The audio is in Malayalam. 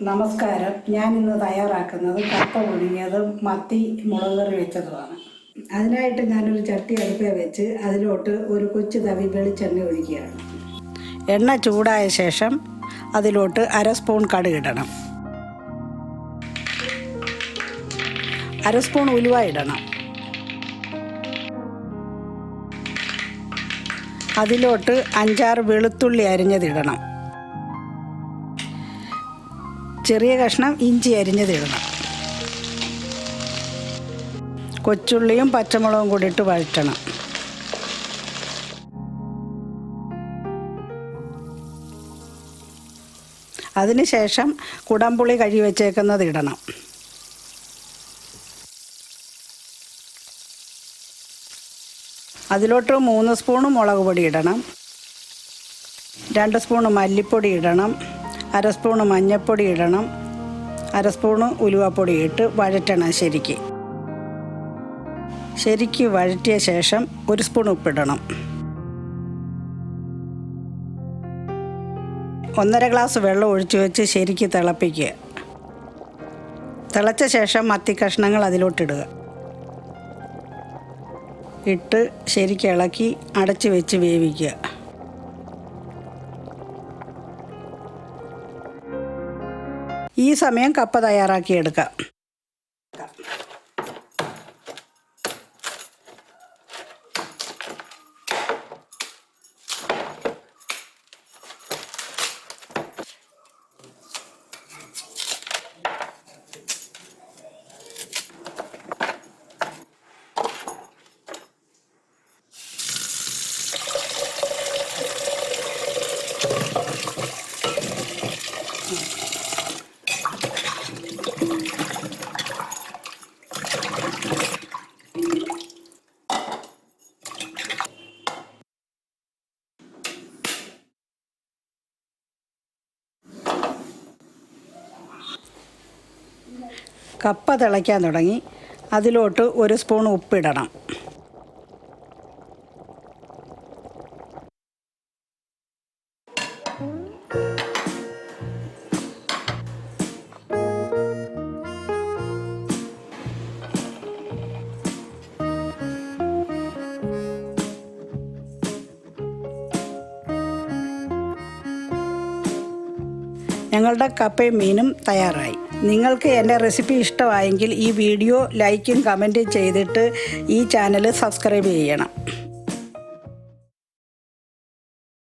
നമസ്കാരം. ഞാനിന്ന് തയ്യാറാക്കുന്നത് കപ്പ പുഴുങ്ങിയതും മത്തി മുളക് കറി വെച്ചതുമാണ്. അതിനായിട്ട് ഞാനൊരു ചട്ടി അടുപ്പേ വെച്ച് അതിലോട്ട് ഒരു കൊച്ചു തവി വെളിച്ചെണ്ണ ഒഴിക്കുകയാണ്. എണ്ണ ചൂടായ ശേഷം അതിലോട്ട് 1/2 സ്പൂൺ കടുക് ഇടണം, 1/2 സ്പൂൺ ഉലുവ ഇടണം. അതിലോട്ട് 5-6 വെളുത്തുള്ളി അരിഞ്ഞതിടണം, ചെറിയ കഷ്ണം ഇഞ്ചി അരിഞ്ഞതിടണം. കൊച്ചുള്ളിയും പച്ചമുളകും കൂടി ഇട്ട് വഴറ്റണം. അതിനുശേഷം കുടംപുളി കഴുകി വെച്ചേക്കുന്നത് ഇടണം. അതിലോട്ട് 3 സ്പൂണ് മുളക് പൊടി ഇടണം, 2 സ്പൂണ് മല്ലിപ്പൊടി ഇടണം, 1/2 സ്പൂണ് മഞ്ഞൾപ്പൊടി ഇടണം, 1/2 സ്പൂണ് ഉലുവപ്പൊടി ഇട്ട് വഴറ്റണം. ശരിക്ക് വഴറ്റിയ ശേഷം 1 സ്പൂൺ ഉപ്പിടണം. 1.5 ഗ്ലാസ് വെള്ളം ഒഴിച്ചു വെച്ച് ശരിക്ക് തിളപ്പിക്കുക. തിളച്ച ശേഷം മത്തി കഷ്ണങ്ങൾ അതിലോട്ടിടുക. ഇട്ട് ശരിക്ക് ഇളക്കി അടച്ച് വെച്ച് വേവിക്കുക. ഈ സമയം കപ്പ തയ്യാറാക്കിയെടുക്കാം. കപ്പ തിളയ്ക്കാൻ തുടങ്ങി. അതിലോട്ട് 1 സ്പൂൺ ഉപ്പിടണം. ഞങ്ങളുടെ കപ്പയും മീനും തയ്യാറായി. നിങ്ങൾക്ക് എൻ്റെ റെസിപ്പി ഇഷ്ടമായെങ്കിൽ ഈ വീഡിയോ ലൈക്കും കമൻറ്റും ചെയ്തിട്ട് ഈ ചാനൽ സബ്സ്ക്രൈബ് ചെയ്യണം.